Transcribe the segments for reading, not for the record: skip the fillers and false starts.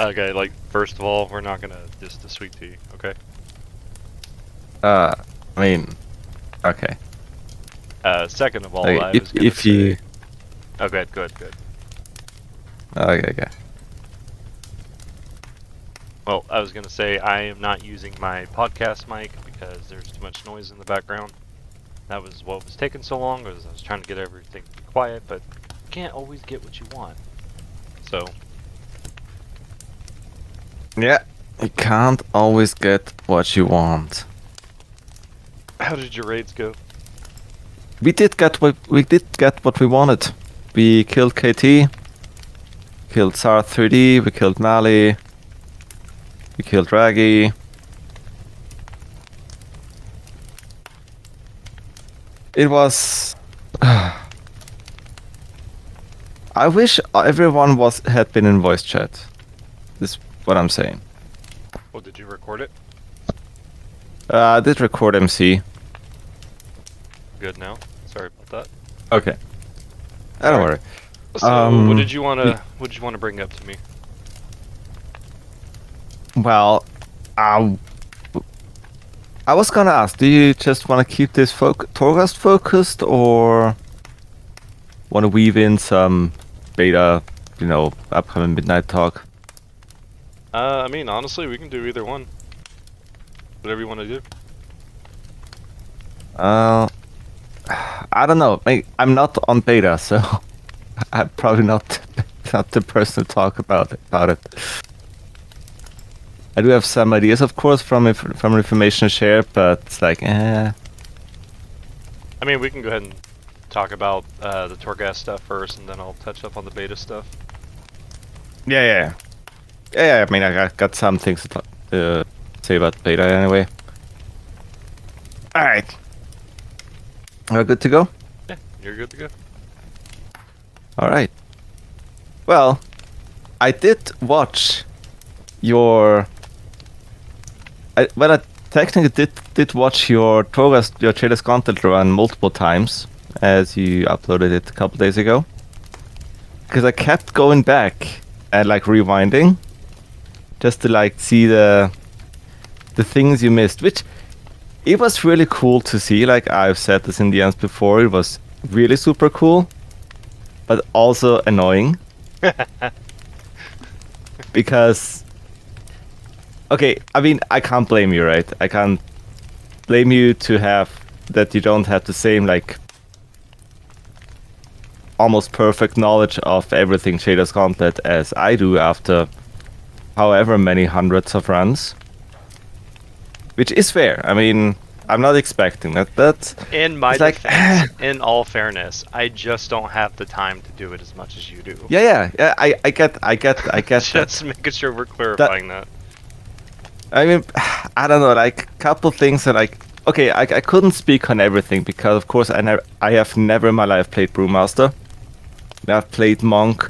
Okay, like, first of all, we're not gonna diss the sweet tea, okay? I mean, okay. Second of all, Okay, I if was gonna if you say... Okay, good. okay. Well, I was gonna say I am not using my podcast mic because there's too much noise in the background. That was what was taking so long, was I was trying to get everything to be quiet, but you can't always get what you want. So, Yeah, you can't always get what you want. how did your raids go? We did get what we wanted. We killed KT, killed SAR 3D, we killed Mali, we killed Raggy. It was. I wish everyone had been in voice chat. This is what I'm saying. Oh, did you record it? I did record MC. Good now. Sorry about that. Okay. Don't worry. So, what did you wanna bring up to me? Well, I was gonna ask, do you just want to keep this torghast focused, or want to weave in some beta, upcoming midnight talk? I mean, honestly, we can do either one. Whatever you want to do. I don't know. I'm not on beta, so I'm probably not the person to talk about it. I do have some ideas, of course, from information shared, but it's like, I mean, we can go ahead and talk about the torghast stuff first, and then I'll touch up on the beta stuff. Yeah. I mean, I got some things to say about beta anyway. All right. We're good to go? Yeah, you're good to go. All right. Well, I did watch your. I technically did watch your Jada's Gauntlet run multiple times, as you uploaded it a couple days ago. Because I kept going back and rewinding, just to see the things you missed, which it was really cool to see. Like I've said this in the ends before, it was really super cool, but also annoying. Because, okay, I mean, I can't blame you, right? I can't blame you that you don't have the same, almost perfect knowledge of everything Jada's Gauntlet as I do after however many hundreds of runs. Which is fair. I mean, I'm not expecting that. That's in my defense, in all fairness, I just don't have the time to do it as much as you do. Yeah. I get Just that. making sure we're clarifying that. I mean, I don't know. A couple things are okay. I couldn't speak on everything because, of course, I have never in my life played Brewmaster. I've played Monk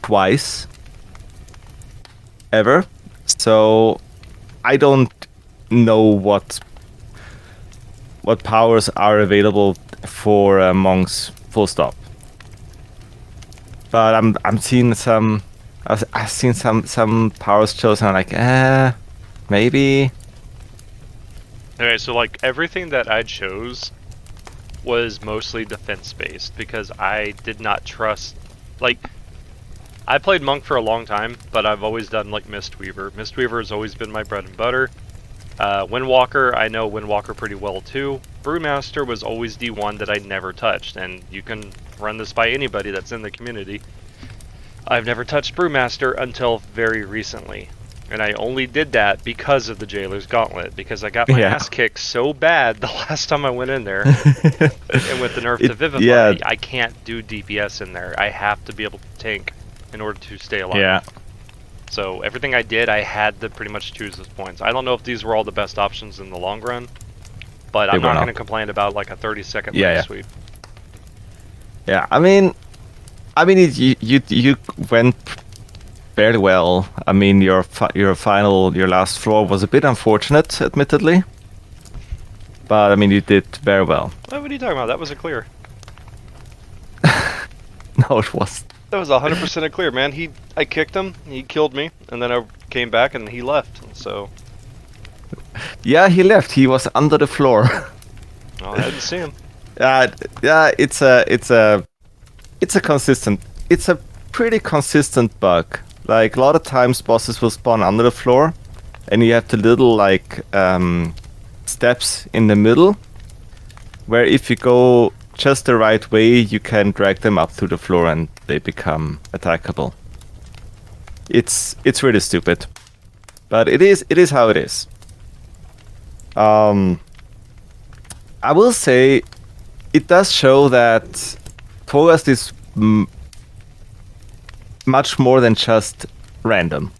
twice, ever. So I don't know what powers are available for monks, full stop. But I'm seeing some. I've seen some powers chosen. I'm like, maybe. Okay, so everything that I chose was mostly defense based because I did not trust. I played Monk for a long time, but I've always done Mistweaver. Mistweaver has always been my bread and butter. Windwalker, I know Windwalker pretty well too. Brewmaster was always the one that I never touched, and you can run this by anybody that's in the community. I've never touched Brewmaster until very recently. And I only did that because of the Jailer's Gauntlet, because I got my ass kicked so bad the last time I went in there. And with the nerf to Vivify, I can't do DPS in there. I have to be able to tank in order to stay alive. Yeah. So everything I did, I had to pretty much choose those points. I don't know if these were all the best options in the long run, but I'm not going to complain about a 30-second sweep. Yeah, I mean, you went fairly well. I mean, your last floor was a bit unfortunate, admittedly, but I mean, you did very well. What are you talking about? That was a clear. No, it was. That was 100% a clear, man. I kicked him, he killed me, and then I came back and he left. So, Yeah, he left. He was under the floor. oh, I didn't see him. Yeah, it's a pretty consistent bug. Like a lot of times, bosses will spawn under the floor, and you have the little like steps in the middle, where if you go just the right way, you can drag them up through the floor and they become attackable. It's really stupid, but it is how it is. I will say it does show that torghast is much more than just random.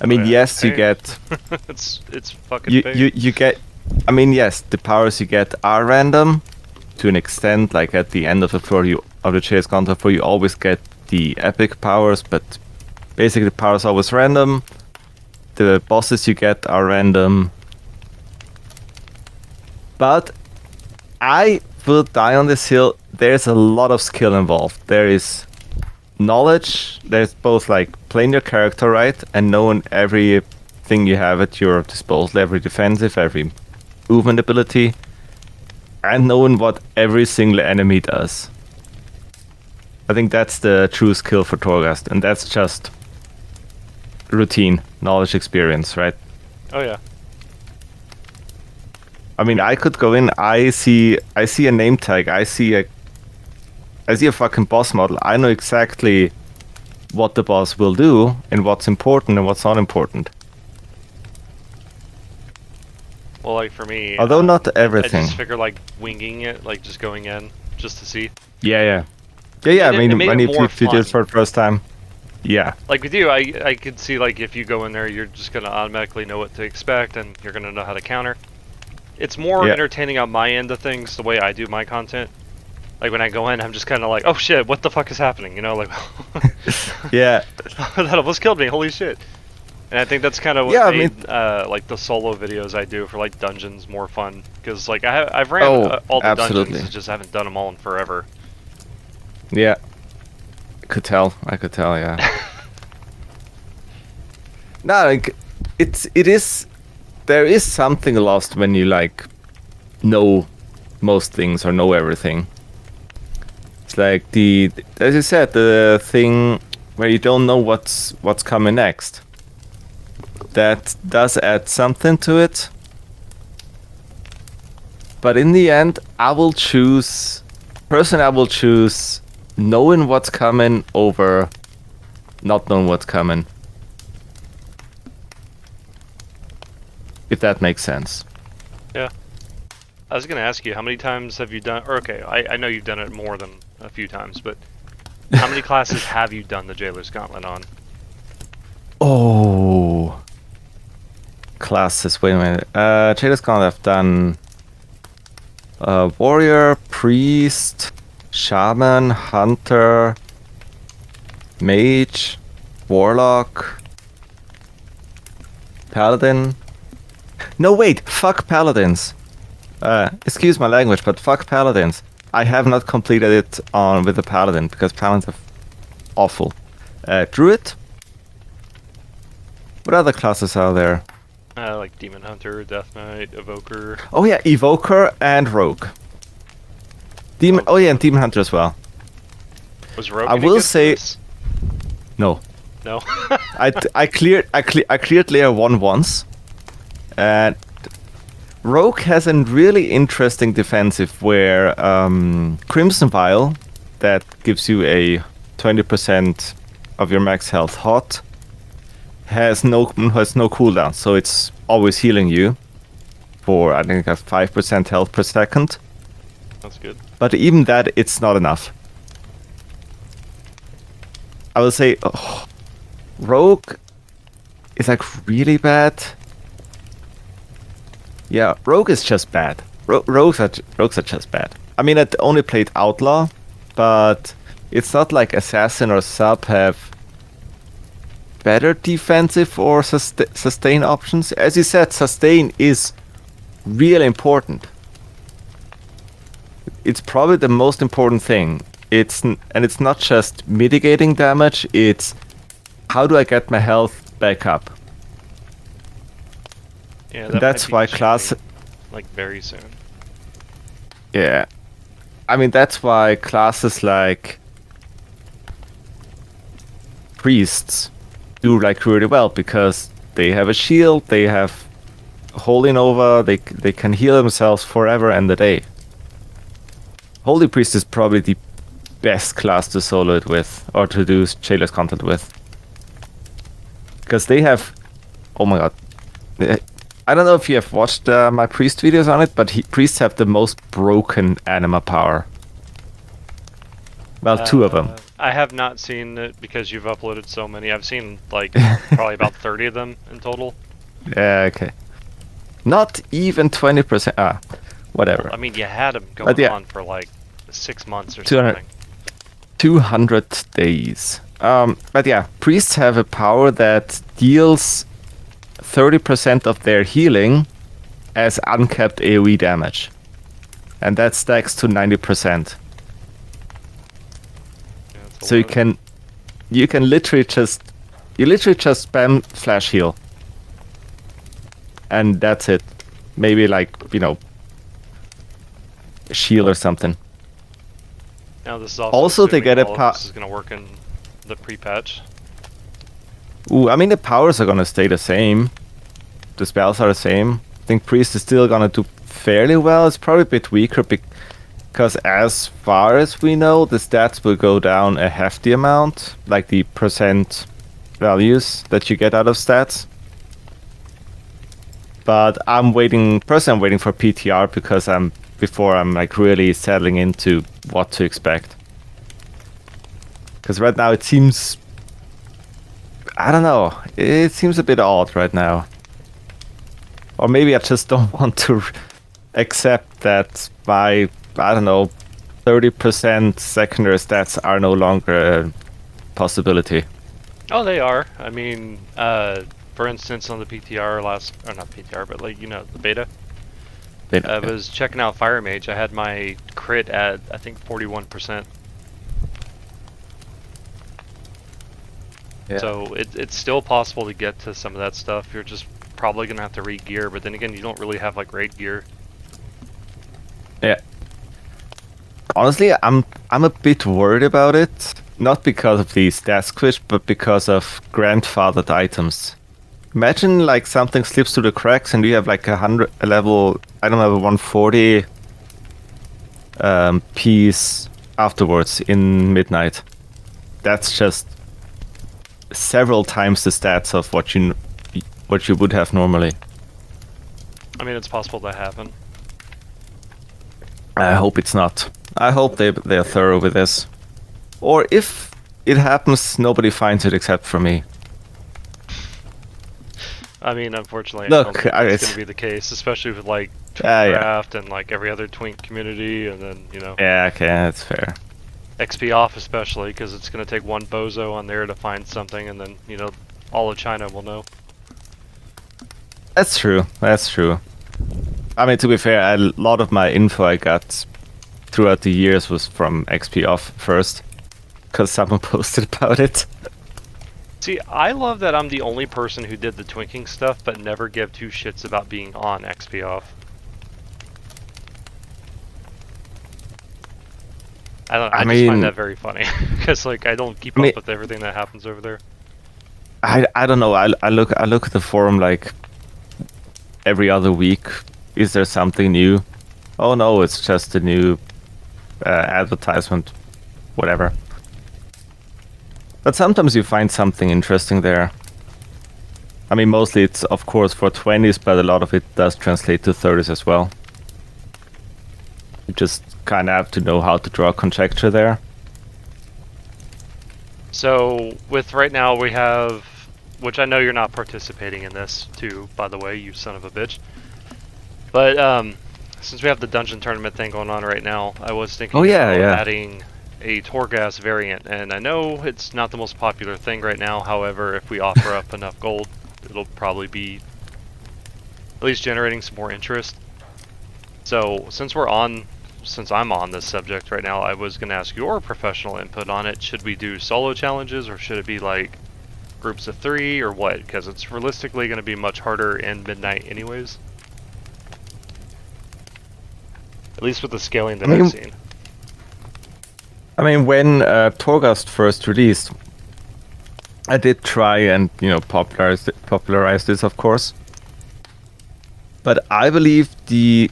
I mean, yes, you get it's fucking you get. I mean, yes, the powers you get are random to an extent. Like at the end of the floor, of the Chase Gauntlet floor, you always get the epic powers, but basically the powers are always random. The bosses you get are random. But I will die on this hill. There's a lot of skill involved. There is knowledge. There's both like playing your character right and knowing everything you have at your disposal, every defensive, every movement ability, and knowing what every single enemy does. I think that's the true skill for torghast, and that's just routine, knowledge, experience, right? Oh yeah. I mean, I could go in. I see a name tag. I see a fucking boss model. I know exactly what the boss will do and what's important and what's not important. Well, like for me, although not everything. I just figure like winging it, like just going in just to see. Yeah. I mean, when you did it for the first time. Yeah. Like with you, I could see like if you go in there, you're just gonna automatically know what to expect and you're gonna know how to counter. It's more entertaining on my end of things, the way I do my content. Like when I go in, I'm just kind of like, oh shit, what the fuck is happening? You know, like, yeah, that almost killed me. Holy shit! And I think that's kind of what made like the solo videos I do for like dungeons more fun, because like I've ran all the dungeons, I just haven't done them all in forever. Yeah, I could tell. Yeah. No, like it is. There is something lost when you like know most things or know everything. It's like as you said, the thing where you don't know what's coming next. That does add something to it. But in the end, I will choose knowing what's coming over not knowing what's coming. If that makes sense. Yeah. I was going to ask you, how many times have you done... Or okay, I know you've done it more than a few times, but how many classes have you done the Jailer's Gauntlet on? Oh... Classes, wait a minute. Jailer's Gauntlet I've done... Warrior, Priest, Shaman, Hunter, Mage, Warlock, Paladin... No, wait, fuck Paladins. Excuse my language, but fuck Paladins. I have not completed it with a Paladin, because Paladins are awful. Druid? What other classes are there? Like Demon Hunter, Death Knight, Evoker. Oh yeah, Evoker and Rogue. And Demon Hunter as well. Was Rogue I will say... This? No. No? I cleared layer 1 once. And Rogue has a really interesting defensive where Crimson Vial, that gives you a 20% of your max health hot, has no cooldown, so it's always healing you for I think a 5% health per second. That's good. But even that, it's not enough. I will say Rogue is like really bad. Yeah, Rogue is just bad. Rogues are just bad. I mean, I only played Outlaw, but it's not like Assassin or Sub have better defensive or sustain options. As you said, sustain is really important. It's probably the most important thing. it's not just mitigating damage. It's how do I get my health back up? Yeah, And that that's might be why changing, like very soon. Yeah, I mean that's why classes like priests do like really well, because they have a shield, they have holy nova, they can heal themselves forever and a day. Holy priest is probably the best class to solo it with, or to do Jailer's content with, because they have, oh my god, I don't know if you have watched my priest videos on it, but priests have the most broken anima power. Well, two of them. I have not seen it because you've uploaded so many. I've seen like probably about 30 of them in total. Yeah, okay. Not even 20%. Whatever. Well, I mean, you had them going on for like 6 months or 200, something. 200 days. But yeah, priests have a power that deals 30% of their healing as uncapped AoE damage. And that stacks to 90%. Yeah, So you can literally just spam flash heal. And that's it. Maybe like, a shield or something. Now this is Also they get a this is gonna work in the pre-patch. Ooh, I mean the powers are gonna stay the same. The spells are the same. I think priest is still gonna do fairly well. It's probably a bit weaker because as far as we know, the stats will go down a hefty amount, like the percent values that you get out of stats. But I'm waiting for PTR because before I'm like really settling into what to expect. Because right now it seems, I don't know, it seems a bit odd right now. Or maybe I just don't want to accept that my, I don't know, 30% secondary stats are no longer a possibility. Oh, they are. I mean, for instance, on the PTR or not PTR, but like, the beta. I was checking out Fire Mage. I had my crit at, I think, 41%. Yeah. So it's still possible to get to some of that stuff. You're just probably going to have to re-gear, but then again, you don't really have like great gear. Yeah. Honestly, I'm a bit worried about it. Not because of the stat squish, but because of grandfathered items. Imagine like something slips through the cracks and you have like a level, I don't know, 140 piece afterwards in midnight. That's just several times the stats of what you would have normally. I mean, it's possible to happen. I hope it's not. I hope they're thorough with this. Or if it happens, nobody finds it except for me. I mean, unfortunately, Look, I don't think that's going to be the case, especially with like Draft and like every other twink community, and then Yeah, okay, that's fair. XP off especially, because it's going to take one bozo on there to find something, and then all of China will know. That's true. That's true. I mean, to be fair, a lot of my info I got throughout the years was from XP off first, because someone posted about it. See, I love that I'm the only person who did the twinking stuff, but never give two shits about being on XP off. I just find that very funny, because like I don't keep up with everything that happens over there. I don't know. I look at the forum like every other week. Is there something new? Oh no, it's just a new advertisement, whatever. But sometimes you find something interesting there. I mean, mostly it's of course for 20s, but a lot of it does translate to 30s as well. You just kind of have to know how to draw conjecture there. So with right now we have, which I know you're not participating in this too, by the way, you son of a bitch. But since we have the dungeon tournament thing going on right now, I was thinking about adding a torghast variant, and I know it's not the most popular thing right now. However, if we offer up enough gold, it'll probably be at least generating some more interest. So since we're on since I'm on this subject right now, I was going to ask your professional input on it. Should we do solo challenges, or should it be like groups of 3, or what? Because it's realistically going to be much harder in midnight anyways. At least with the scaling that I've seen. I mean, when torghast first released, I did try and, you know, popularize this, of course. But I believe the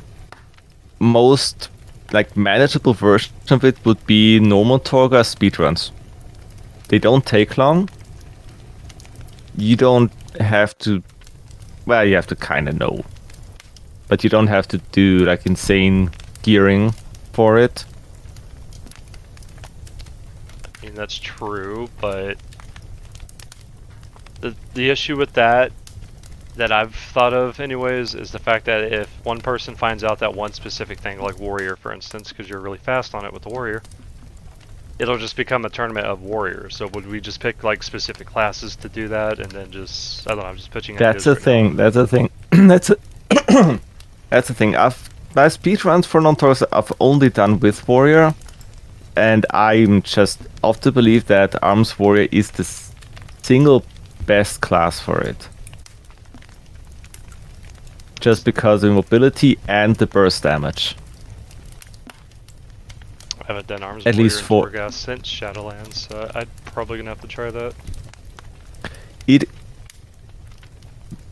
most like manageable version of it would be normal torghast speedruns. They don't take long. You don't have to, well, you have to kind of know, but you don't have to do like insane gearing for it. I mean, that's true, but the issue with that I've thought of anyways is the fact that if one person finds out that one specific thing, like warrior for instance, because you're really fast on it with the warrior, it'll just become a tournament of warriors. So would we just pick like specific classes to do that, and then just, I don't know, I'm just pitching That's the thing. That's the thing. That's the thing. My speedruns for non-torghast I've only done with warrior, and I'm just of the belief that arms warrior is the single best class for it. Just because of mobility and the burst damage. I haven't done arms at warrior least for torghast since Shadowlands, so I'm probably gonna have to try that.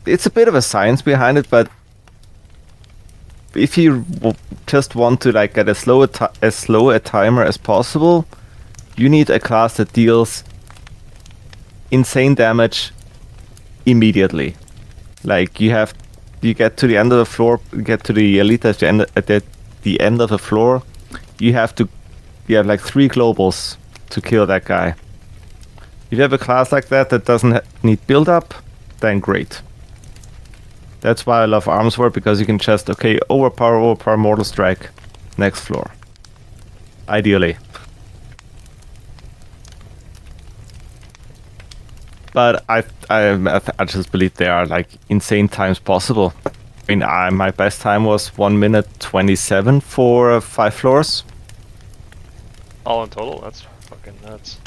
It's a bit of a science behind it, but if you just want to like get as slow a timer as possible, you need a class that deals insane damage immediately. Like you get to the end of the floor, get to the elite at the end of the floor, you have like 3 globals to kill that guy. If you have a class like that doesn't need build up, then great. That's why I love arms war, because you can just overpower mortal strike next floor. Ideally. But I just believe they are like insane times possible. I mean, my best time was 1 minute 27 for 5 floors. All in total? That's fucking nuts.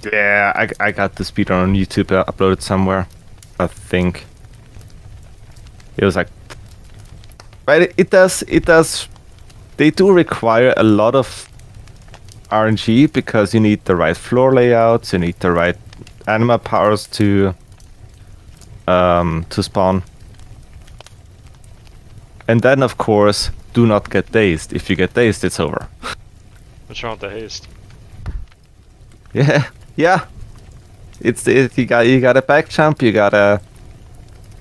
Yeah, I got the speedrun on YouTube uploaded somewhere. I think it was like, but it does. They do require a lot of RNG because you need the right floor layouts, you need the right anima powers to spawn. And then, of course, do not get dazed. If you get dazed, it's over. What's wrong with the haste? Yeah. You got a back jump. You got a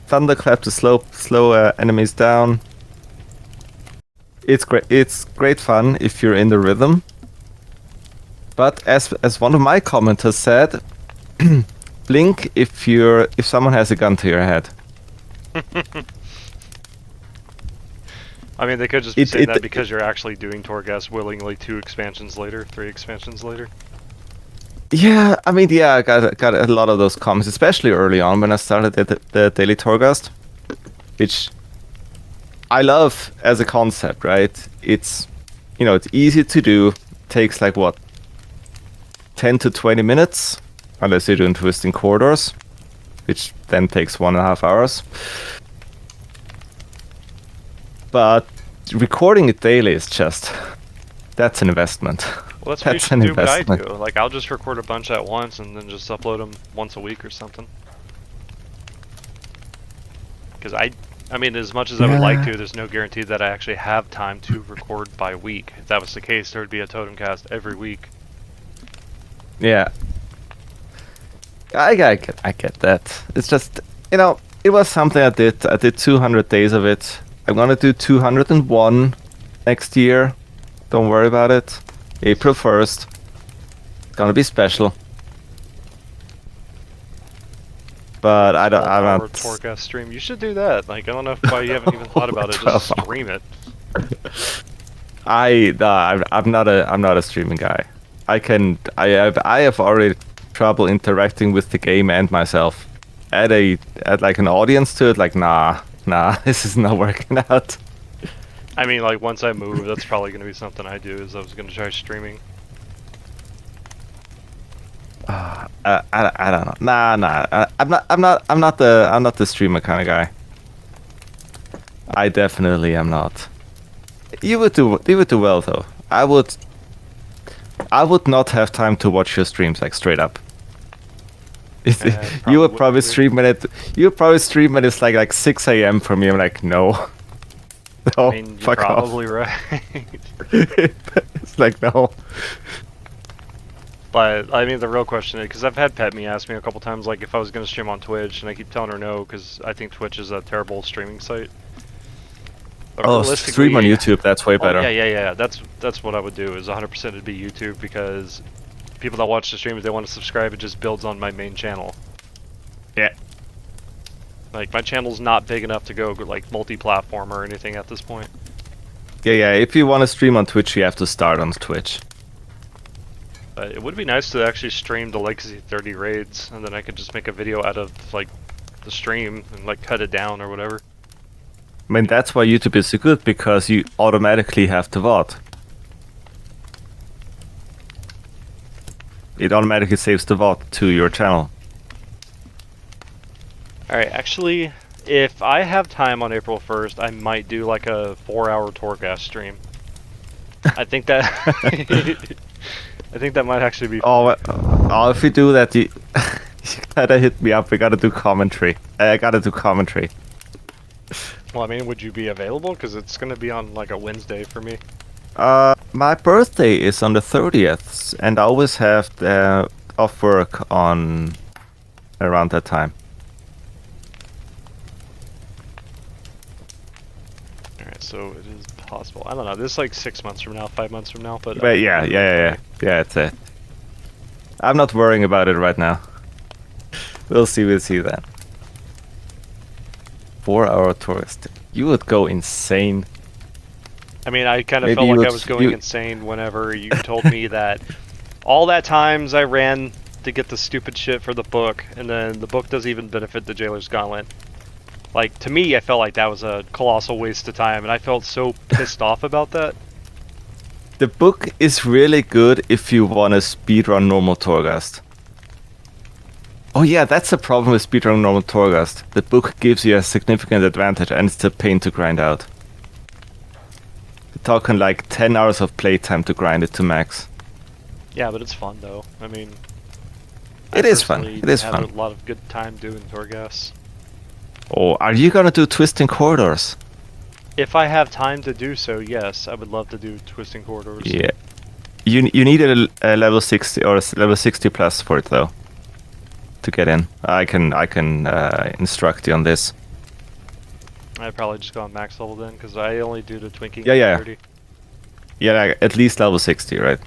thunderclap to slow enemies down. It's great. It's great fun if you're in the rhythm. But as one of my commenters said, blink if someone has a gun to your head. I mean, they could just be saying that because you're actually doing torghast willingly 3 expansions later. Yeah, I mean, yeah, I got a lot of those comments, especially early on when I started the daily torghast, which I love as a concept, right? It's, it's easy to do. Takes like what, 10 to 20 minutes, unless you're doing twisting corridors, which then takes 1.5 hours. But recording it daily is just, that's an investment. Well, that's what you should do what I do. Like, I'll just record a bunch at once and then just upload them once a week or something. Because I mean, as much as I would like to, there's no guarantee that I actually have time to record by week. If that was the case, there would be a TotemCast every week. Yeah. I get that. It's just, it was something I did. I did 200 days of it. I'm gonna do 201 next year. Don't worry about it. April 1st. It's gonna be special. But I'm not. Torghast stream. You should do that. Like, I don't know why you haven't even thought about it. Just stream it. I'm not a streaming guy. I have already trouble interacting with the game and myself. Add like an audience to it, like nah, this is not working out. I mean, like once I move, that's probably gonna be something I do. Is I was gonna try streaming. I don't know. Nah. I'm not the streamer kind of guy. I definitely am not. You would do well though. I would not have time to watch your streams like straight up. You would probably stream when it's like 6 a.m. for me. I'm like, no. No, I mean, you're fuck probably off. right. It's like, no. But I mean, the real question is, because I've had Petme ask me a couple times, like if I was gonna stream on Twitch, and I keep telling her no, because I think Twitch is a terrible streaming site. But Oh, stream on YouTube. That's way better. Yeah. That's what I would do. Is 100% it'd be YouTube, because people that watch the stream, if they want to subscribe, it just builds on my main channel. Yeah. Like my channel's not big enough to go like multi-platform or anything at this point. Yeah. If you want to stream on Twitch, you have to start on Twitch. But it would be nice to actually stream the Legacy 30 raids, and then I could just make a video out of like the stream and like cut it down or whatever. I mean, that's why YouTube is so good, because you automatically have the VOD. It automatically saves the VOD to your channel. Alright, actually, if I have time on April 1st, I might do like a 4-hour torghast stream. I think that I think that might actually be fun. If we do that, you gotta hit me up. We gotta do commentary. I gotta do commentary. Well, I mean, would you be available? Because it's gonna be on like a Wednesday for me. My birthday is on the 30th, and I always have off work on around that time. Alright, so it is possible. I don't know. This is like 6 months from now, 5 months from now, but Yeah. It's it. I'm not worrying about it right now. We'll see then. 4-hour tourist. You would go insane. I mean, I kind of Maybe felt like I was going insane whenever you told me that all that times I ran to get the stupid shit for the book, and then the book doesn't even benefit the Jailer's Gauntlet. Like, to me, I felt like that was a colossal waste of time, and I felt so pissed off about that. The book is really good if you want to speedrun normal torghast. Oh yeah, that's the problem with speedrun normal torghast. The book gives you a significant advantage, and it's a pain to grind out. You're talking like 10 hours of playtime to grind it to max. Yeah, but it's fun though. I mean, It is fun. I fun. had a lot of good time doing torghast. Oh, are you gonna do twisting corridors? If I have time to do so, yes, I would love to do twisting corridors. Yeah. You need a level 60 or a level 60 plus for it though. To get in. I can instruct you on this. I'd probably just go on max level then, because I only do the twinking. Yeah. 30. Yeah, at least level 60, right?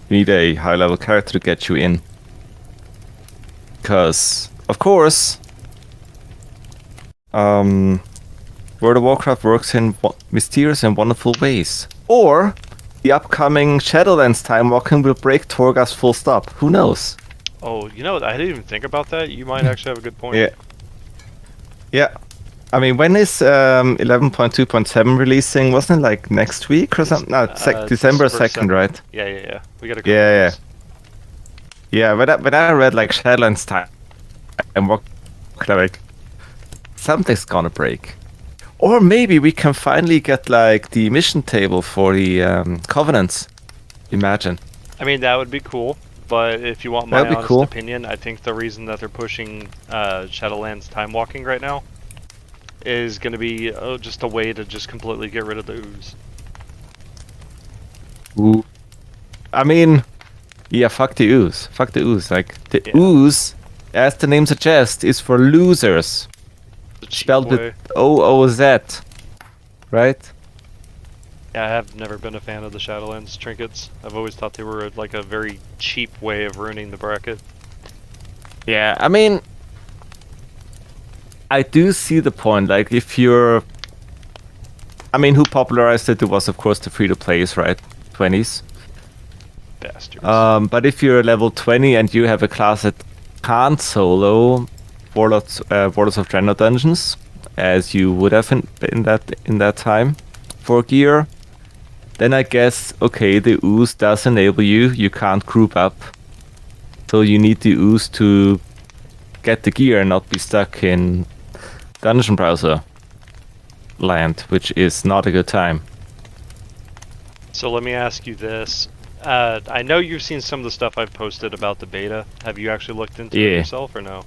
You need a high level character to get you in. Because, of course, World of Warcraft works in mysterious and wonderful ways. Or the upcoming Shadowlands time walking will break Torghast full stop. Who knows? Oh, you know, I didn't even think about that. You might actually have a good point. Yeah. I mean, when is 11.2.7 releasing? Wasn't it like next week or something? No, December 2nd, right? Yeah. We gotta go. Yeah. Yeah, when I read like Shadowlands time and what like something's gonna break. Or maybe we can finally get like the mission table for the Covenants. Imagine. I mean, that would be cool. But if you want my honest opinion, I think the reason that they're pushing Shadowlands time walking right now is going to be just a way to just completely get rid of the ooze. Ooh. I mean, yeah, fuck the ooze. Fuck the ooze. Like, the ooze, as the name suggests, is for losers. Spelled with O-O-Z. Right? Yeah, I have never been a fan of the Shadowlands trinkets. I've always thought they were like a very cheap way of ruining the bracket. Yeah, I mean, I do see the point. Like, if you're... I mean, who popularized it was, of course, the free-to-plays, right? 20s. Bastards. But if you're level 20 and you have a class that can't solo Warlords of Draenor dungeons, as you would have in that time, for gear, then I guess, okay, the ooze does enable you. You can't group up. So you need the ooze to get the gear and not be stuck in dungeon browser land, which is not a good time. So let me ask you this. I know you've seen some of the stuff I've posted about the beta. Have you actually looked into it yourself or no?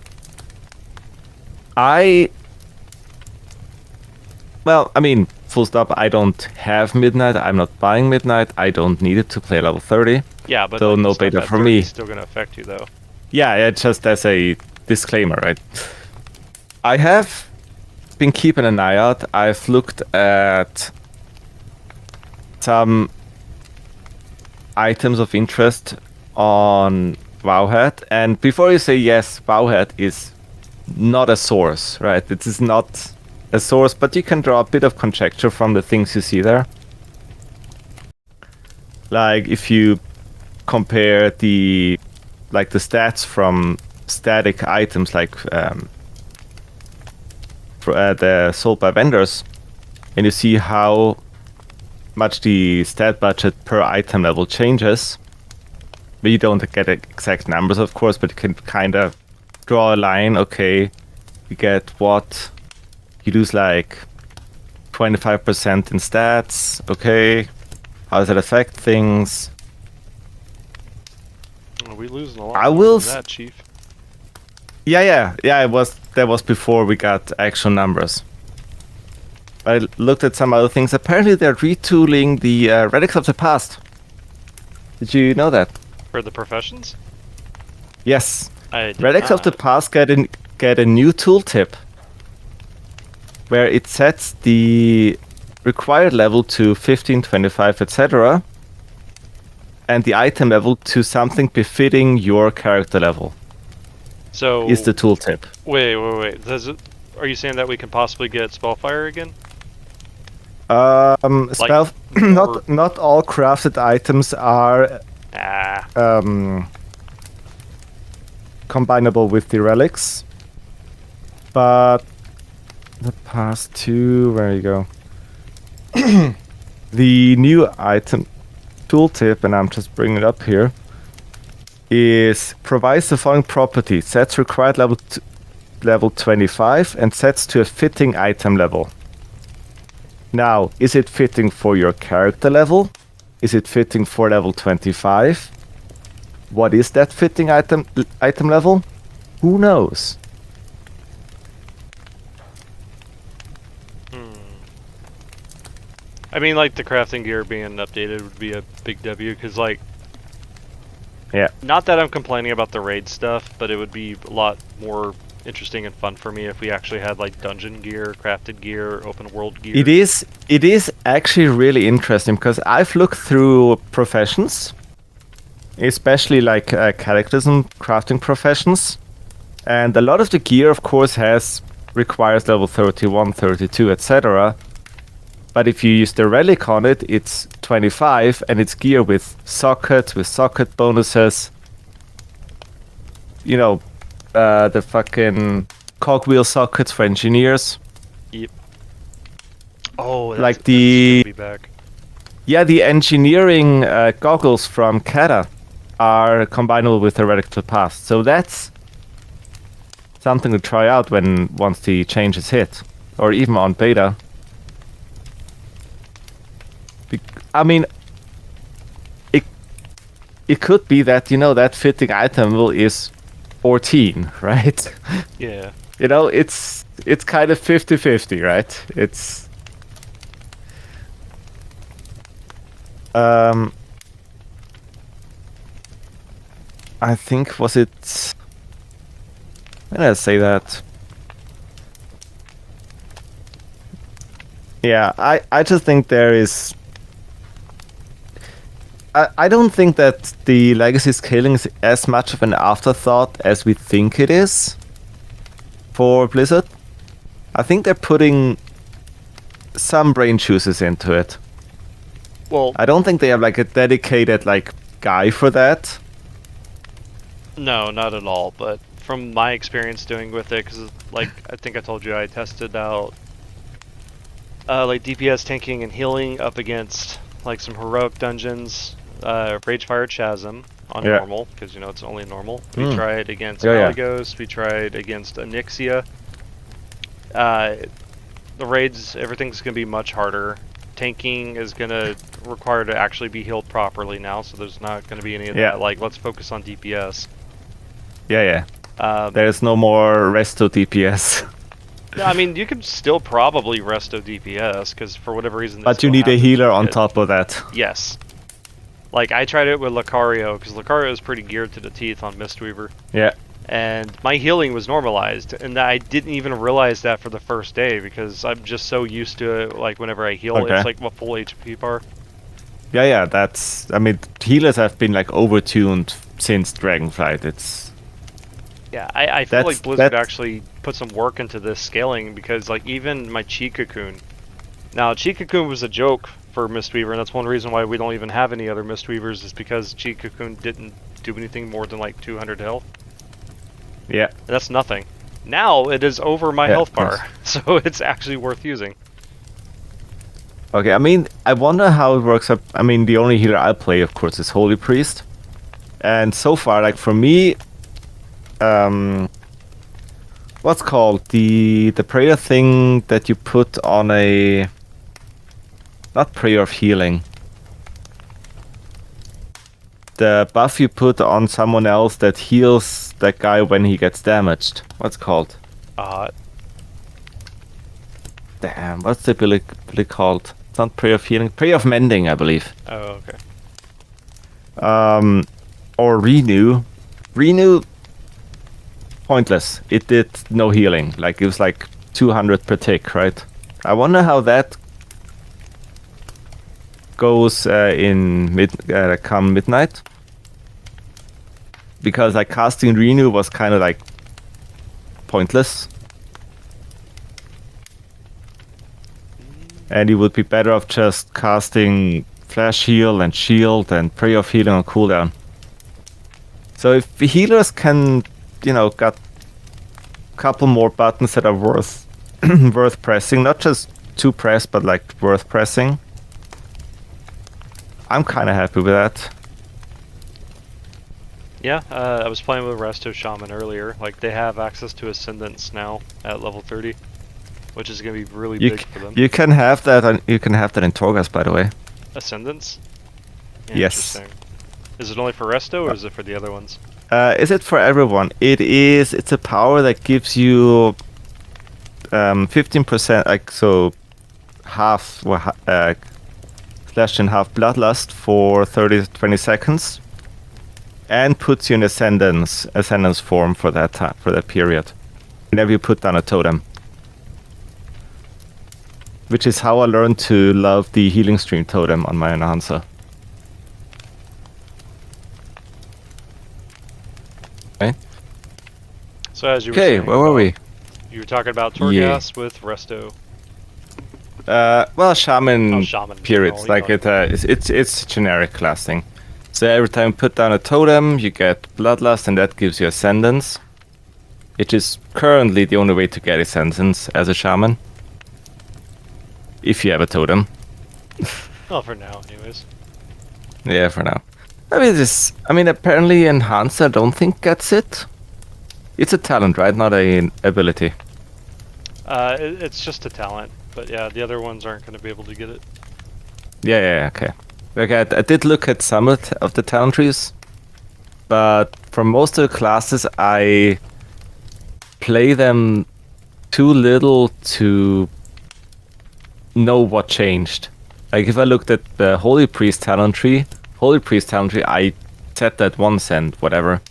Well, I mean, full stop, I don't have Midnight. I'm not buying Midnight. I don't need it to play level 30. Yeah, but so like, no beta for me. It's still going to affect you though. Yeah, just as a disclaimer, right? I have been keeping an eye out. I've looked at some items of interest on Wowhead, and before you say yes, Wowhead is not a source, right? It is not a source, but you can draw a bit of conjecture from the things you see there. Like if you compare the stats from static items like the sold by vendors, and you see how much the stat budget per item level changes. But you don't get exact numbers, of course, but you can kind of draw a line. Okay, you get what? You lose like 25% in stats. Okay, how does that affect things? Are we losing a lot? I will. That, Chief. Yeah. That was before we got actual numbers. I looked at some other things. Apparently, they're retooling the Relics of the Past. Did you know that? For the professions? Yes. not. Relics of the Past get a new tooltip where it sets the required level to 15, 25, etc. and the item level to something befitting your character level. So is the tooltip. Wait. Are you saying that we can possibly get Spellfire again? Spell. Not all crafted items are combinable with the relics, but the past two. Where you go? The new item tooltip, and I'm just bringing it up here, is provides the following property: sets required level 25 and sets to a fitting item level. Now, is it fitting for your character level? Is it fitting for level 25? What is that fitting item level? Who knows? I mean, like, the crafting gear being updated would be a big W, because, like... Yeah. Not that I'm complaining about the raid stuff, but it would be a lot more interesting and fun for me if we actually had, like, dungeon gear, crafted gear, open world gear. It is actually really interesting, because I've looked through professions, especially, like, cataclysm crafting professions, and a lot of the gear, of course, requires level 31, 32, etc., but if you use the relic on it, it's 25, and it's gear with socket bonuses. You know, the fucking cogwheel sockets for engineers. Yep. Oh, like that's gonna be back. Yeah, the engineering goggles from Kata are combinable with the relic to the past. So that's something to try out once the changes hit, or even on beta. I mean, it could be that, that fitting item is 14, right? Yeah. It's kind of 50-50, right? It's I think when did I say that? Yeah, I just think there is. I don't think that the legacy scaling is as much of an afterthought as we think it is for Blizzard. I think they're putting some brain juices into it. Well, I don't think they have like a dedicated guy for that. No, not at all. But from my experience doing with it, because I think I told you I tested out like DPS tanking and healing up against like some heroic dungeons, Ragefire Chasm on Yeah. normal, because it's only normal. We Mm. tried against Yeah, yeah. Malygos, we tried against Onyxia. The raids, everything's gonna be much harder. Tanking is gonna require to actually be healed properly now, so there's not gonna be any of that. Like, let's focus on DPS. Yeah. There's no more resto DPS. No, I mean, you could still probably resto DPS, because for whatever reason... But you need a healer on top of that. Yes. Like, I tried it with Lucario, because Lucario is pretty geared to the teeth on Mistweaver. Yeah. And my healing was normalized, and I didn't even realize that for the first day, because I'm just so used to it, like, whenever I heal, it's like a full HP bar. Yeah, that's... I mean, healers have been, like, overtuned since Dragonflight. It's... Yeah, I feel like Blizzard actually put some work into this scaling, because, like, even my Chi Cocoon... Now, Chi Cocoon was a joke for Mistweaver, and that's one reason why we don't even have any other Mistweavers, is because Chi Cocoon didn't do anything more than, like, 200 health. Yeah. That's nothing. Now, it is over my health bar, so it's actually worth using. Okay, I mean, I wonder how it works up. I mean, the only healer I play, of course, is Holy Priest. And so far, like, for me... what's called the prayer thing that you put on a... Not prayer of healing. The buff you put on someone else that heals that guy when he gets damaged. What's it called? Damn, what's the ability called? It's not prayer of healing. Prayer of mending, I believe. Oh, okay. Or renew. Renew... Pointless. It did no healing. Like, it was like 200 per tick, right? I wonder how that goes come midnight. Because like casting renew was kind of like pointless. And you would be better off just casting flash heal and shield and prayer of healing on cooldown. So if the healers can, got a couple more buttons that are worth worth pressing, not just to press, but like worth pressing, I'm kind of happy with that. Yeah, I was playing with Resto Shaman earlier. Like, they have access to Ascendance now at level 30, which is going to be really big for them. You can have that. You can have that in torghast, by the way. Ascendance? Yes. Is it only for Resto, or is it for the other ones? Is it for everyone? It is. It's a power that gives you 15%, like, so half, slashed in half bloodlust for 30 to 20 seconds, and puts you in ascendance form for that time, for that period, whenever you put down a totem. Which is how I learned to love the healing stream totem on my enhancer. Okay. So as you were saying, where were we? You were talking about torghast with Resto. Well, shaman Shaman periods, like it's generic classing. So every time you put down a totem, you get bloodlust, and that gives you ascendance, which is currently the only way to get ascendance as a shaman. If you have a totem. Well, for now, anyways. Yeah, for now. I mean, apparently Enhancer, I don't think gets it. It's a talent, right? Not an ability. It's just a talent, but yeah, the other ones aren't going to be able to get it. Yeah, okay. Okay, I did look at some of the talent trees, but for most of the classes, I play them too little to know what changed. Like, if I looked at the Holy Priest talent tree, I set that once and whatever.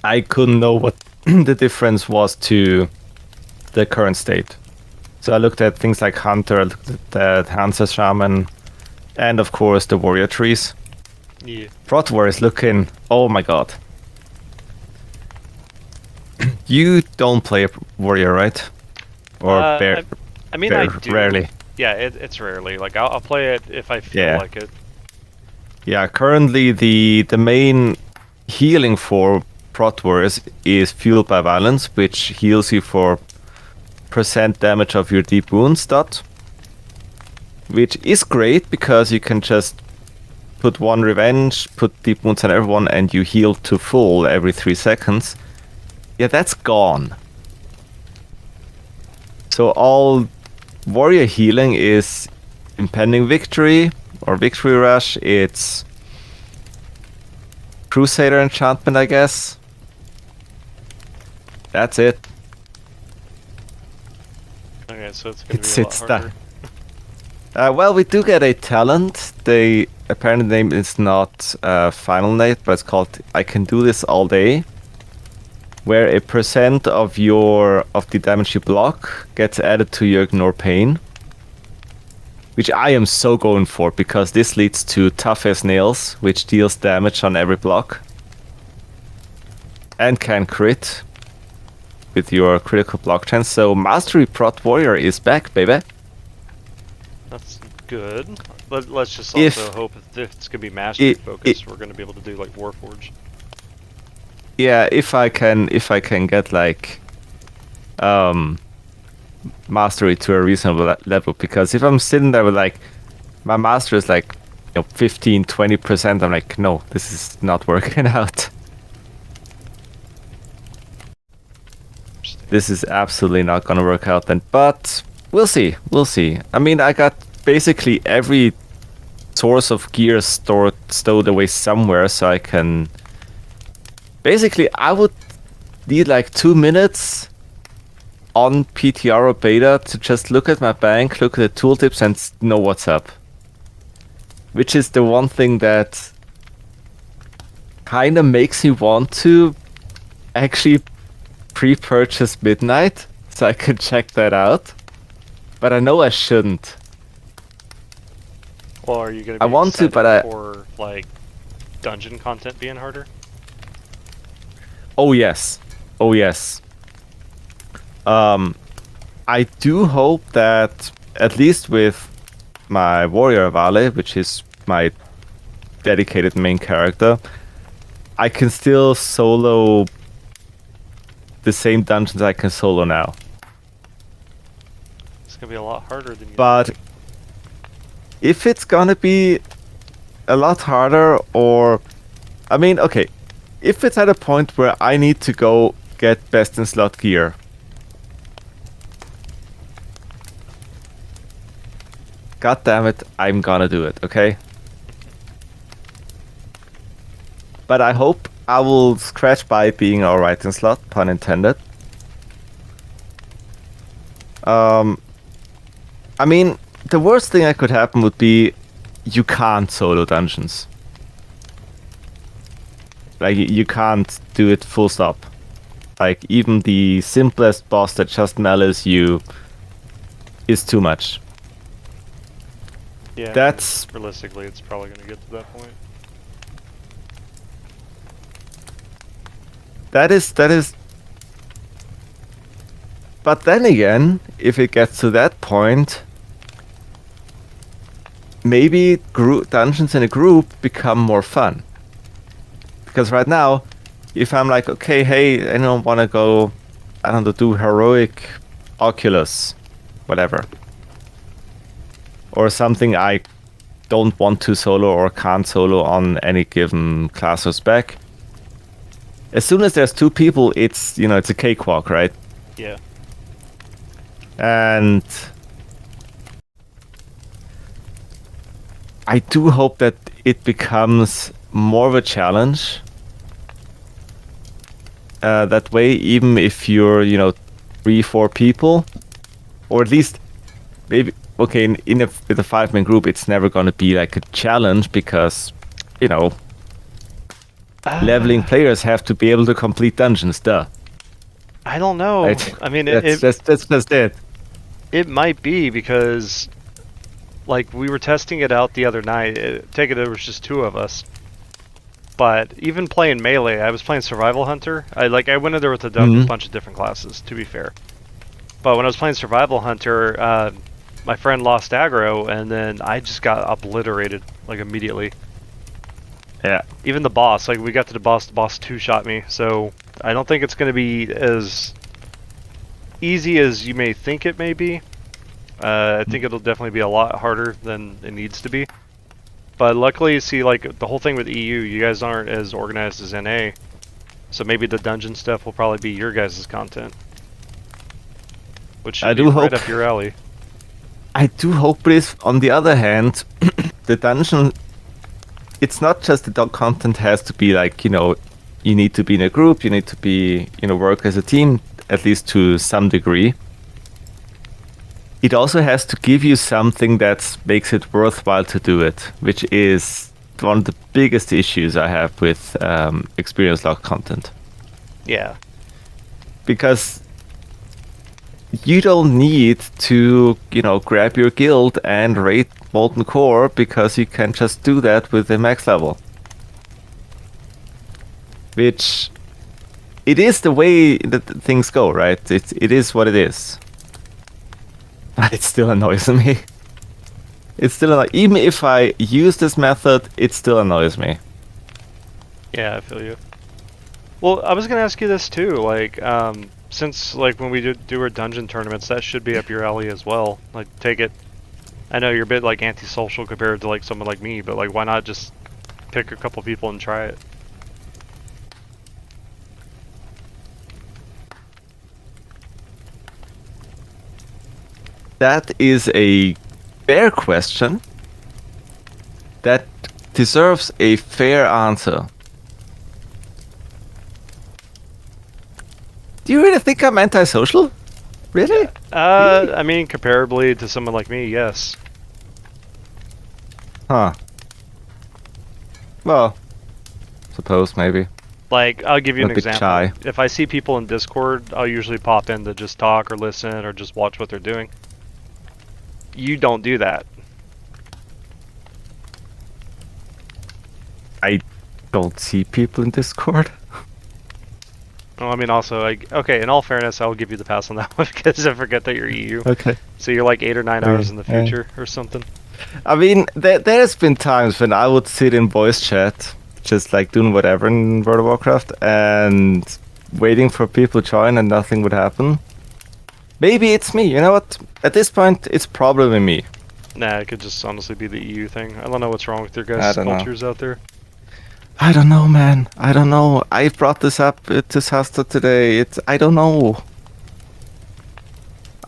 I couldn't know what the difference was to the current state. So I looked at things like Hunter, I looked at the Hansa Shaman, and of course the warrior trees. Yeah. Prot War is looking... Oh my god. You don't play a warrior, right? Or I do. Rarely. Yeah, it's rarely. Like, I'll play it if I feel like it. Yeah, currently the main healing for Prot Warriors is Fueled by Violence, which heals you for % damage of your deep wounds dot. which is great because you can just put one revenge, put deep wounds on everyone, and you heal to full every 3 seconds. Yeah, that's gone. So all warrior healing is impending victory or victory rush. It's Crusader enchantment, I guess. That's it. Okay, so it's gonna be a lot harder. Done. Well, we do get a talent. They apparently the name is not Final Nate, but it's called I Can Do This All Day, where a percent of the damage you block gets added to your ignore pain, which I am so going for because this leads to tough as nails, which deals damage on every block and can crit with your critical block chance. So Mastery Prot Warrior is back, baby. That's good. Let's just also hope if it's gonna be mastery focused, we're gonna be able to do like Warforged. Yeah, if I can get like mastery to a reasonable level, because if I'm sitting there with like my master is like 15-20%, I'm like, no, this is not working out. This is absolutely not gonna work out then, but we'll see. I mean, I got basically every source of gear stowed away somewhere, so I can basically, I would need like 2 minutes on PTR or beta to just look at my bank, look at the tooltips, and know what's up. Which is the one thing that kind of makes me want to actually pre-purchase Midnight, so I can check that out. But I know I shouldn't. Well, are you gonna be I want to, but for like dungeon content being harder? Oh yes. I do hope that at least with my warrior Vale, which is my dedicated main character, I can still solo the same dungeons I can solo now. It's gonna be a lot harder than you. But if it's gonna be a lot harder, or I mean, okay, if it's at a point where I need to go get best in slot gear, god damn it, I'm gonna do it, okay? But I hope I will scratch by being alright in slot, pun intended. I mean, the worst thing that could happen would be you can't solo dungeons. Like, you can't do it full stop. Like, even the simplest boss that just malice you is too much. Yeah, that's I mean, realistically, it's probably gonna get to that point. That is. But then again, if it gets to that point, maybe dungeons in a group become more fun. Because right now, if I'm like, okay, hey, I don't want to go, I don't know, do heroic Oculus, whatever, or something I don't want to solo or can't solo on any given class or spec. As soon as there's 2 people, it's a cakewalk, right? Yeah. And I do hope that it becomes more of a challenge. That way, even if you're, 3-4 people, or at least maybe, okay, with a 5-man group, it's never going to be like a challenge because, leveling players have to be able to complete dungeons, duh. I don't know. Right? I mean, that's just it. It might be because, like, we were testing it out the other night. Take it, there was just 2 of us. But even playing melee, I was playing Survival Hunter. I went in there with a bunch of different classes, to be fair. But when I was playing Survival Hunter, my friend lost aggro, and then I just got obliterated, like, immediately. Yeah. Even the boss, like, we got to the boss 2-shot me, so I don't think it's going to be as easy as you may think it may be. I think it'll definitely be a lot harder than it needs to be. But luckily, see, like the whole thing with EU, you guys aren't as organized as NA, so maybe the dungeon stuff will probably be your guys' content, which should I be do right hope. up your alley. I do hope it is. On the other hand, the dungeon, it's not just the dog content has to be like, you need to be in a group, you need to be, work as a team, at least to some degree. It also has to give you something that makes it worthwhile to do it, which is one of the biggest issues I have with experience log content. Yeah. Because you don't need to, grab your guild and raid Molten Core, because you can just do that with the max level. Which, it is the way that things go, right? It is what it is. But it still annoys me. It's still even if I use this method, it still annoys me. Yeah, I feel you. Well, I was gonna ask you this too, like, since like when we do our dungeon tournaments, that should be up your alley as well. Like, take it. I know you're a bit like antisocial compared to like someone like me, but like, why not just pick a couple people and try it? That is a fair question that deserves a fair answer. Do you really think I'm antisocial? Really? I mean, comparably to someone like me, yes. Huh. Well, suppose maybe. Like, I'll give you A an bit example. shy. If I see people in Discord, I'll usually pop in to just talk or listen or just watch what they're doing. You don't do that. I don't see people in Discord. Well, I mean, also, like, okay, in all fairness, I'll give you the pass on that one because I forget that you're EU. Okay. So you're like 8 or 9 hours in the Yeah. future or something. I mean, there's been times when I would sit in voice chat, just like doing whatever in World of Warcraft, and waiting for people to join and nothing would happen. Maybe it's me, you know what? At this point, it's probably me. Nah, it could just honestly be the EU thing. I don't know what's wrong with your I guys' don't know. cultures out there. I don't know, man. I don't know. I brought this up to Sasta today. I don't know.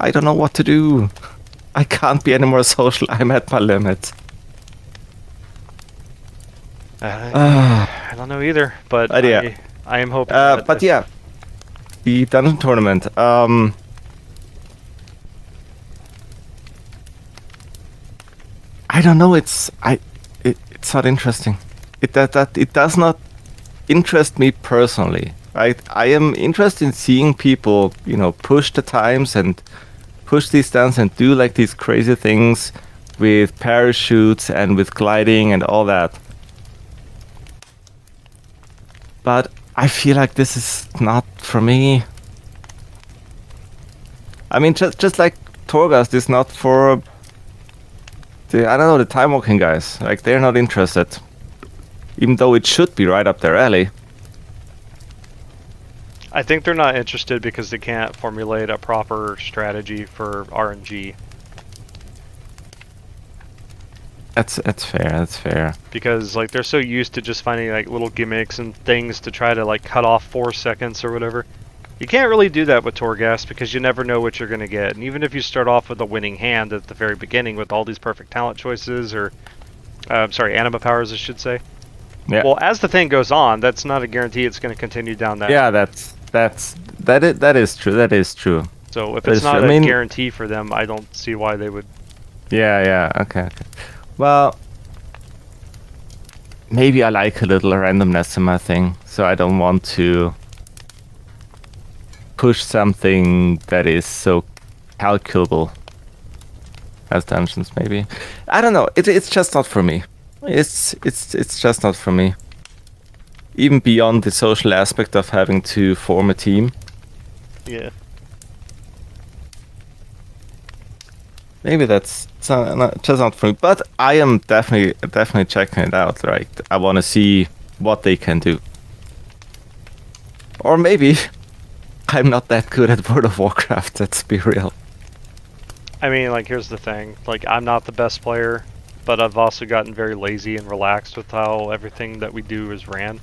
I don't know what to do. I can't be any more social. I'm at my limit. I don't know either, but yeah. I am hoping. But yeah, the dungeon tournament. I don't know. It's not interesting. It does not interest me personally. Right? I am interested in seeing people, push the times and push these stunts and do like these crazy things with parachutes and with gliding and all that. But I feel like this is not for me. I mean, just like torghast is not for the time walking guys. Like, they're not interested. Even though it should be right up their alley. I think they're not interested because they can't formulate a proper strategy for RNG. That's fair. That's fair. Because like they're so used to just finding like little gimmicks and things to try to like cut off 4 seconds or whatever. You can't really do that with torghast because you never know what you're going to get. And even if you start off with a winning hand at the very beginning with all these perfect talent choices or anima powers, I should say. Yeah. Well, as the thing goes on, that's not a guarantee it's going to continue down that. Yeah, that is true. That is true. So if That it's is not true. a I mean, guarantee for them, I don't see why they would. Yeah. Okay. Well, maybe I like a little randomness in my thing, so I don't want to push something that is so calculable as dungeons. Maybe I don't know. It's just not for me. It's just not for me. Even beyond the social aspect of having to form a team. Yeah. Maybe that's just not for me. But I am definitely checking it out. Right, I want to see what they can do. Or maybe I'm not that good at World of Warcraft. Let's be real. I mean, like, here's the thing. Like, I'm not the best player, but I've also gotten very lazy and relaxed with how everything that we do is ran.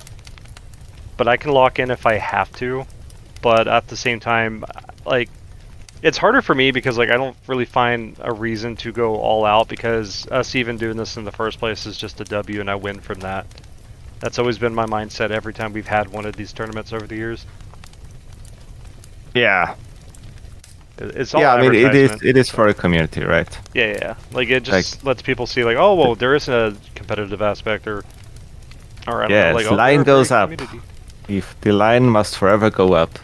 But I can lock in if I have to. But at the same time, like, it's harder for me because, like, I don't really find a reason to go all out because us even doing this in the first place is just a W and I win from that. That's always been my mindset every time we've had one of these tournaments over the years. Yeah. It's all Yeah, I mean, advertisement. it is for a community, right? Yeah. Like, it just lets people see, like, oh, well, there isn't a competitive aspect, or I don't know, like, Yes, oh, they're line a very goes up. community. If the line must forever go up.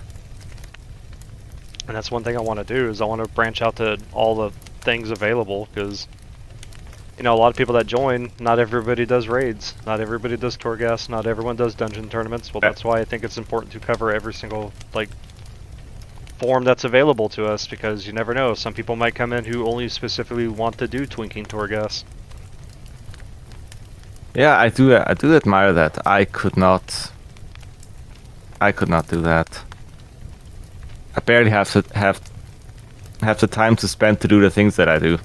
And that's one thing I want to do, is I want to branch out to all the things available, because, you know, a lot of people that join, not everybody does raids, not everybody does torghast, not everyone does dungeon tournaments. Well, that's why I think it's important to cover every single, like, form that's available to us, because you never know. Some people might come in who only specifically want to do twinking torghast. Yeah, I do admire that. I could not do that. I barely have the time to spend to do the things that I do.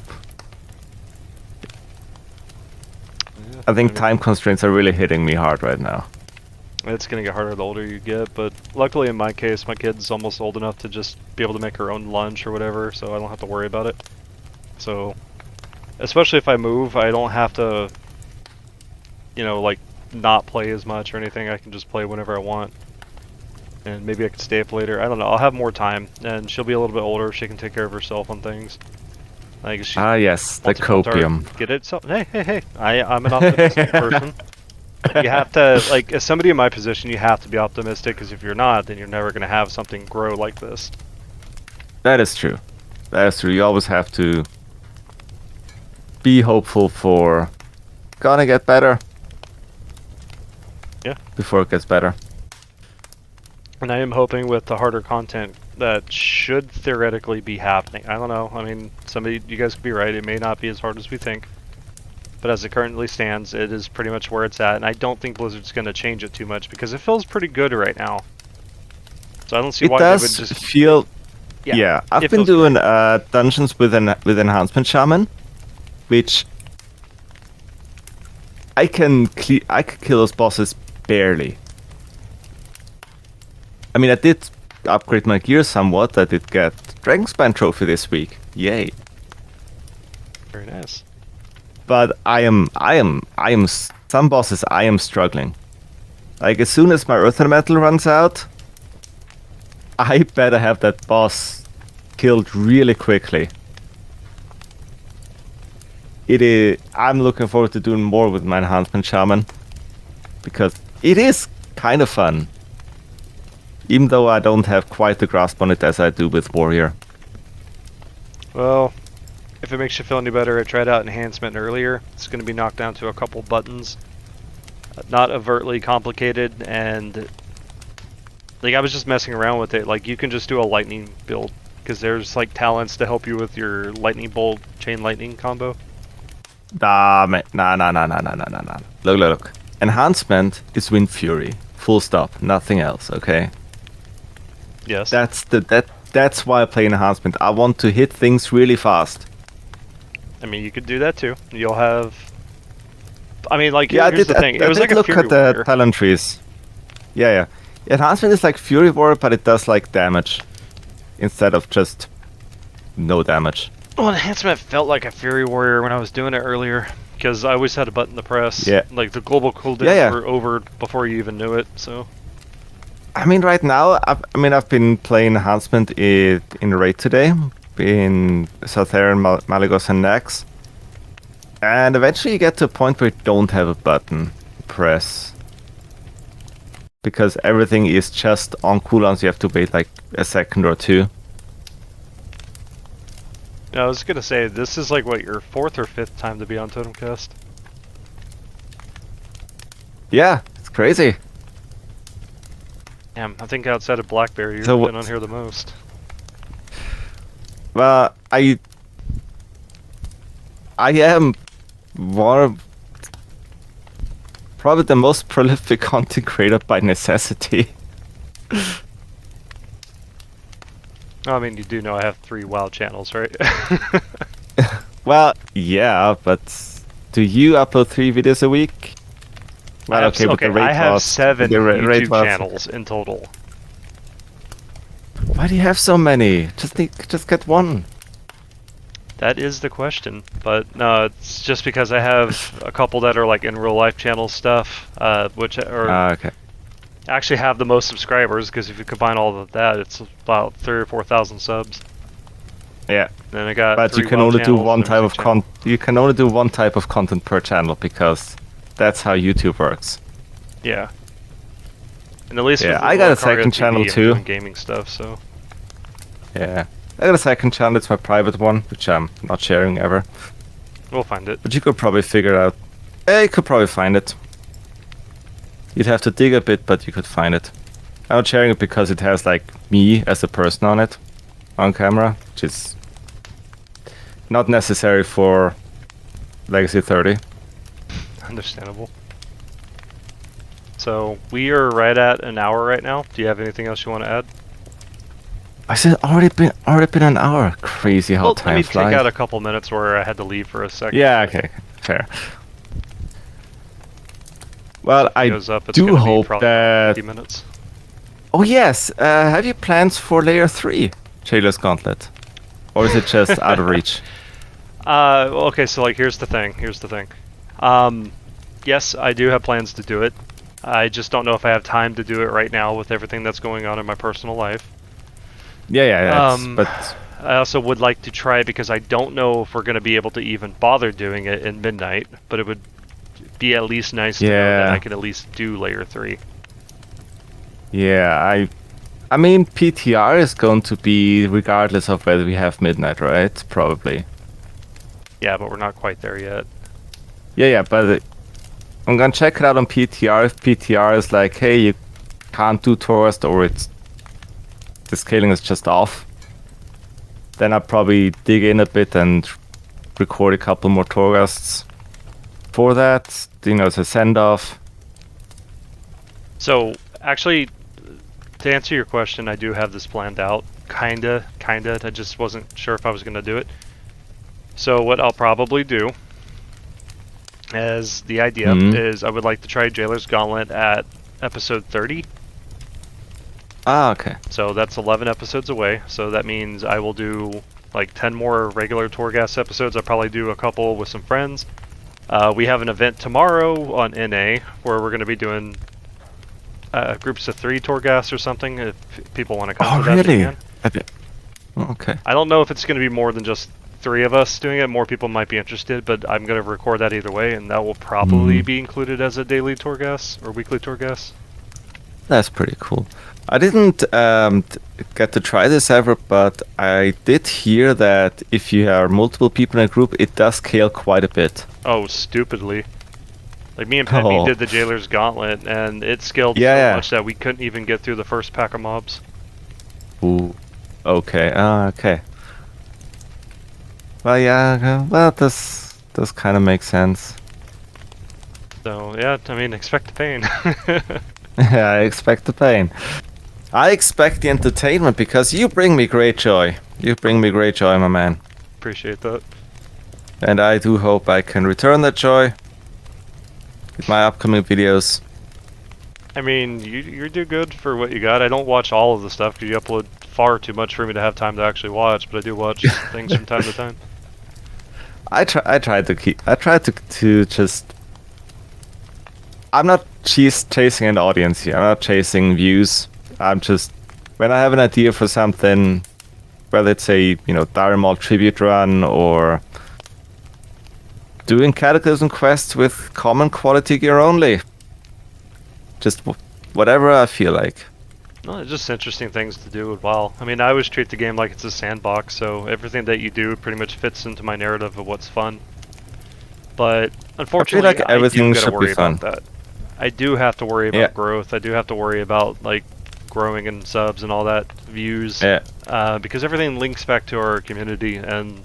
I think time constraints are really hitting me hard right now. It's gonna get harder the older you get, but luckily in my case, my kid's almost old enough to just be able to make her own lunch or whatever, so I don't have to worry about it. So, especially if I move, I don't have to, you know, like, not play as much or anything. I can just play whenever I want. And maybe I could stay up later. I don't know. I'll have more time, and she'll be a little bit older. She can take care of herself on things. Like, she Yes, the wants to copium. get it. So, hey. I'm an optimistic person. You have to, like, as somebody in my position, you have to be optimistic, because if you're not, then you're never going to have something grow like this. That is true. That is true. You always have to be hopeful for gonna get better. Yeah. Before it gets better. And I am hoping with the harder content that should theoretically be happening. I don't know. I mean, you guys could be right. It may not be as hard as we think. But as it currently stands, it is pretty much where it's at. And I don't think Blizzard's going to change it too much because it feels pretty good right now. So I don't see why they would just feel. Yeah, I've been doing dungeons with enhancement shaman, which I can kill those bosses barely. I mean, I did upgrade my gear somewhat. I did get Dragonspan trophy this week. Yay! Very nice. But some bosses I am struggling. Like, as soon as my earth elemental runs out, I better have that boss killed really quickly. I'm looking forward to doing more with my enhancement shaman, because it is kind of fun. Even though I don't have quite the grasp on it as I do with warrior. Well, if it makes you feel any better, I tried out enhancement earlier. It's going to be knocked down to a couple buttons. Not overtly complicated, and like, I was just messing around with it. Like, you can just do a lightning build, because there's like talents to help you with your lightning bolt chain lightning combo. Nah. Look. Enhancement is Wind Fury. Full stop. Nothing else, okay? Yes. That's why I play enhancement. I want to hit things really fast. I mean, you could do that too. You'll have. I mean, like, yeah, here's the thing. It was like a look Fury at the Warrior. talent trees. Yeah. Enhancement is like Fury Warrior, but it does like damage instead of just no damage. Well, enhancement felt like a Fury Warrior when I was doing it earlier, because I always had a button to press. Yeah. Like, the global cooldowns were over before you even knew it. So. I mean, right now, I've been playing enhancement in raid today, in Southern, Malygos, and Nax. And eventually you get to a point where you don't have a button to press. Because everything is just on cooldowns, you have to wait like a second or two. Yeah, I was gonna say, this is like, what, your 4th or 5th time to be on TotemCast? Yeah, it's crazy. Damn, I think outside of Blackberry, you've been on here the most. Well, I am probably the most prolific content creator by necessity. I mean, you do know I have 3 WoW channels, right? Well, yeah, but do you upload 3 videos a week? Well, okay, but the I rate have was 7 rate YouTube was. channels in total. Why do you have so many? Just get one. That is the question, but no, it's just because I have a couple that are like in real life channel stuff, which are Okay. actually have the most subscribers. Because if you combine all of that, it's about 3,000 or 4,000 subs. Yeah. Then I got But 3 you can WoW only do channels one and a type music of channel. You can only do one type of content per channel because that's how YouTube works. Yeah, and at least Yeah, with I got a Cargo second TV, channel I'm too. doing gaming stuff, so Yeah. I got a second channel, it's my private one, which I'm not sharing ever. we'll find it. But you could probably figure it out. Yeah, you could probably find it. You'd have to dig a bit, but you could find it. I'm not sharing it because it has like me as a person on it, on camera, which is not necessary for Legacy 30. Understandable. So we are right at an hour right now. Do you have anything else you want to add? I said already been an hour. Crazy how Well, time let me flies. take out a couple minutes where I had to leave for a second. Yeah, okay, fair. Well, If it I goes up, it's do gonna be hope probably that. 50 minutes. Oh yes, have you plans for Layer 3, Jailer's Gauntlet, or is it just out of reach? Well, okay, so like here's the thing. Yes, I do have plans to do it. I just don't know if I have time to do it right now with everything that's going on in my personal life. Yeah, but I also would like to try it because I don't know if we're going to be able to even bother doing it in midnight, but it would be at least nice to know that Yeah. I could at least do Layer 3. yeah, I mean PTR is going to be regardless of whether we have midnight, right? Probably. Yeah, but we're not quite there yet. Yeah, but I'm gonna check it out on PTR. If PTR is like, hey, you can't do torghast, or the scaling is just off, then I'll probably dig in a bit and record a couple more torghasts for that, as a send off. So, actually, to answer your question, I do have this planned out. Kinda. I just wasn't sure if I was going to do it. So, what I'll probably do, as the idea, is I would like to try Jailer's Gauntlet at episode 30. Ah, okay. So, that's 11 episodes away. So, that means I will do like 10 more regular torghast episodes. I'll probably do a couple with some friends. We have an event tomorrow on NA where we're going to be doing groups of 3 torghast or something if people want to come to that really? again. Okay. I don't know if it's going to be more than just 3 of us doing it. More people might be interested, but I'm going to record that either way, and that will probably be included as a daily torghast or weekly torghast. That's pretty cool. I didn't get to try this ever, but I did hear that if you are multiple people in a group, it does scale quite a bit. Oh, stupidly. Like me and Peppy did the Jailer's Gauntlet, and it scaled so much that we couldn't even get through the first pack of mobs. Ooh. Okay. Okay. Well, yeah. Well, this does kind of make sense. So yeah, I mean, expect the pain. Yeah, I expect the pain. I expect the entertainment because you bring me great joy. You bring me great joy, my man. Appreciate that. And I do hope I can return that joy with my upcoming videos. I mean, you do good for what you got. I don't watch all of the stuff because you upload far too much for me to have time to actually watch, but I do watch things from time to time. I try to just. I'm not chasing an audience here. I'm not chasing views. I'm just, when I have an idea for something, whether it's a Dire Maul tribute run or doing Cataclysm quests with common quality gear only. Just whatever I feel like. No, it's just interesting things to do with WoW. I mean, I always treat the game like it's a sandbox, so everything that you do pretty much fits into my narrative of what's fun. But unfortunately, I feel like everything I do should gotta worry be fun. about that. I do have to worry about growth. I do have to worry about like growing in subs and all that, views. Yeah. Because everything links back to our community, and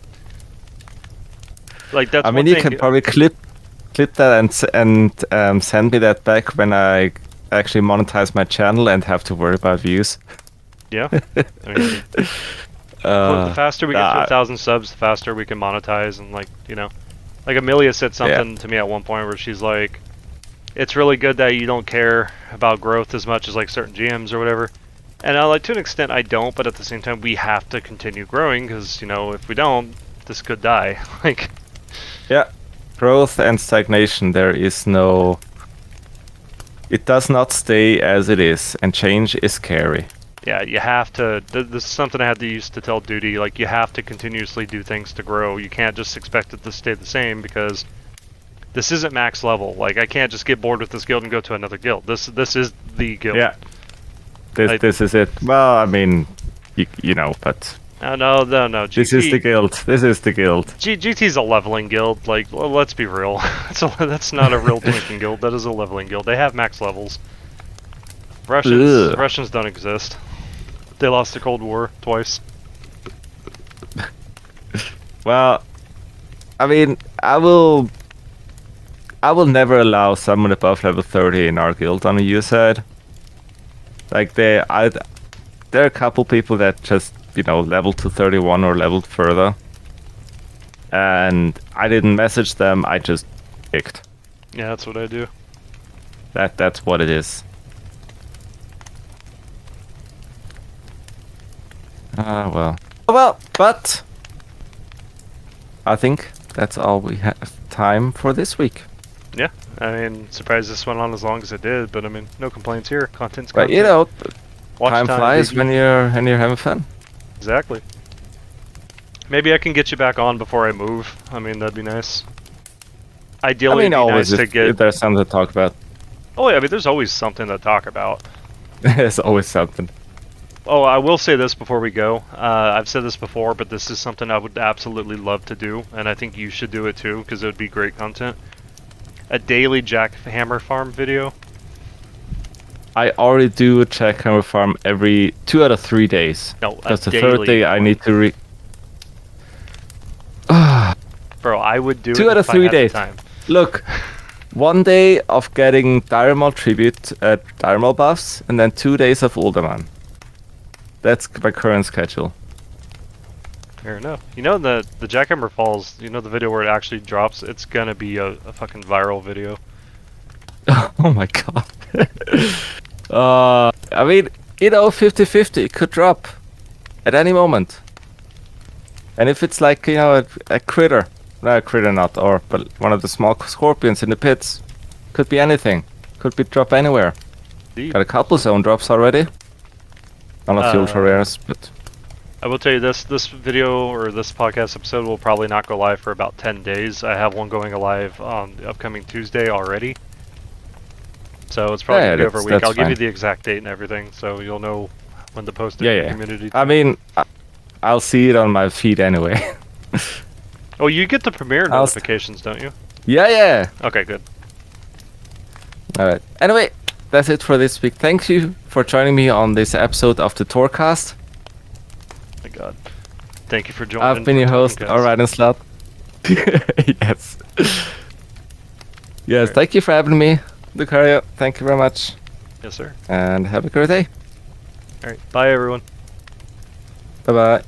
like that's. I mean, you can probably clip that and send me that back when I actually monetize my channel and have to worry about views. Yeah. I mean, the faster we get to 1,000 subs, the faster we can monetize, and like, you know, like Amelia said something to me at one point where she's like, it's really good that you don't care about growth as much as like certain GMs or whatever. And I, like, to an extent I don't, but at the same time we have to continue growing because, you know, if we don't, this could die. Like, yeah, growth and stagnation, there is no, it does not stay as it is, and change is scary. Yeah, you have to, this is something I had to use to tell Duty, like, you have to continuously do things to grow. You can't just expect it to stay the same because this isn't max level. Like, I can't just get bored with this guild and go to another guild. This is the guild. Yeah. This is it. Well, I mean, you know, but... No. GT, this is the guild. This is the guild. GT's a leveling guild. Like, well, let's be real. That's not a real drinking guild. That is a leveling guild. They have max levels. Russians don't exist. They lost the Cold War twice. Well, I mean, I will never allow someone above level 30 in our guild on the U side. Like, there are a couple people that just, you know, level to 31 or leveled further. And I didn't message them, I just picked. Yeah, that's what I do. That's what it is. Well, but I think that's all we have time for this week. Yeah, I mean, surprised this went on as long as it did, but I mean, no complaints here. Content's content. But you know, Watch time flies when you're having fun. Exactly. Maybe I can get you back on before I move. I mean, that'd be nice. Ideally, I mean, it'd be always nice to get. if there's something to talk about. Oh yeah, I mean, there's always something to talk about. There's always something. Oh, I will say this before we go. I've said this before, but this is something I would absolutely love to do, and I think you should do it too, because it would be great content. A daily jackhammer farm video. I already do a jackhammer farm every 2 out of 3 days. No, because the third day I need to Bro, I would do 2 it out of if I 3 had the days. time. Look, 1 day of getting Diremal tribute at Diremal buffs, and then 2 days of Uldaman. That's my current schedule. Fair enough. You know the jackhammer falls. You know the video where it actually drops. It's gonna be a fucking viral video. Oh my god. I mean, you know, 50-50. It could drop at any moment. And if it's like, you know, a critter, no, a critter not, but one of the small scorpions in the pits, could be anything. Could be drop anywhere. Indeed. Got a couple zone drops already. Not the ultra rares, but I will tell you this video or this podcast episode will probably not go live for about 10 days. I have one going live on the upcoming Tuesday already. So it's probably going to be over a week. I'll give you the exact date and everything, so you'll know when to post it in the community. I mean, I'll see it on my feed anyway. Oh, you get the premiere notifications, don't you? Yeah. Okay, good. Alright. Anyway, that's it for this week. Thank you for joining me on this episode of the TotemCast. My god. Thank you for joining. I've been your host, Alright and Slot. Yes. Yes, thank you for having me, Lucario. Thank you very much. Yes, sir. And have a great day. Alright, bye everyone. Bye-bye.